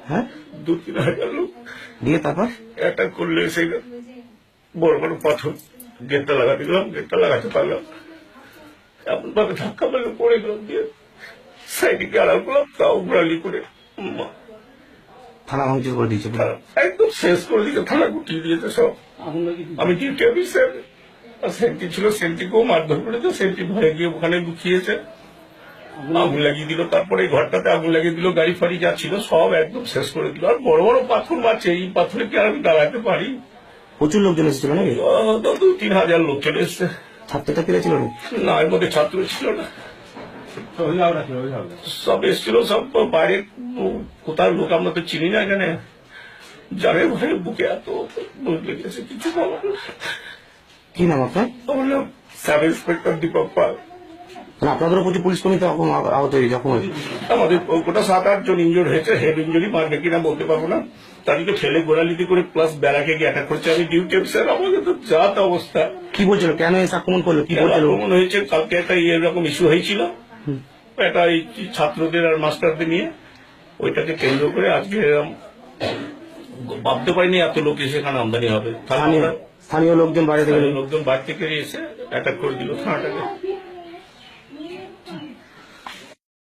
হ্যাঁ 2-3 হাজার লোক দিয়ে তারপর অ্যাটাক করলে সেই বড় বড় পাথর গেটটা লাগাতে গেলাম, গেটটা লাগাতে পারলাম, এমন ভাবে ধাক্কা মারলে পড়ে গেলাম, দিয়ে সাইডে আড়াল করলাম, তাও গোড়ালি করে থানা ভাঙচুর করে দিয়েছে পুরো। একদম শেষ করে দিকে থানা গুটিয়ে দিয়েছে সব। আমি ডিউটি অফিসার, সেন্টি ছিল, সেন্টিকেও মারধর করেছে, সেন্টি ভয়ে গিয়ে ওখানে লুকিয়েছে, আগুন লাগিয়ে দিল। তারপরে এই ঘরটাতে আগুন লাগিয়ে দিল, গাড়ি ফাড়ি যা ছিল সব একদম শেষ করে দিল। আর বড় বড় পাথর মারছে, এই পাথরে কি আর আমি দাঁড়াতে পারি? প্রচুর লোকজন এসেছিল নাকি? 2-3 হাজার লোক চলে এসছে। ছাত্রছাত্রীরা ছিল নাকি? না, এর মধ্যে ছাত্র ছিল না, সব এসেছিল, সব বাইরে। কোথাও লোক আমরা তো চিনি না এখানে, জানে ভাই বুকে এত লেগেছে কিছু বলার না। কি নাম আপনার? আমার নাম সাব ইন্সপেক্টর দীপক পাল। আপনাদেরও প্রচুর পুলিশ কর্মী তো আহত হয়েছে, যখন আমাদের গোটা 7-8 জন ইনজোর্ড হয়েছে। হেড ইনজুরি, মারবে কিনা বলতে পারবো না। তাদেরকে ফেলে গোড়ালিতে করে প্লাস ব্যারাকে গিয়ে অ্যাটাক করছে। আমি ডিউটি অফিসার, আমাদের তো জাত অবস্থা। কি বলছিল, কেন এসে আক্রমণ করলো, কি বলছিল? আক্রমণ হয়েছে কালকে, একটা এরকম ইস্যু হয়েছিল, একটা এই ছাত্রদের আর মাস্টারদের নিয়ে, ওইটাকে কেন্দ্র করে আজকে ভাবতে পারিনি এত লোক এসে এখানে আমদানি হবে। স্থানীয় লোকজন বাইরে থেকে লোকজন বাইরে থেকে এসে অ্যাটাক করে দিল থানাটাকে।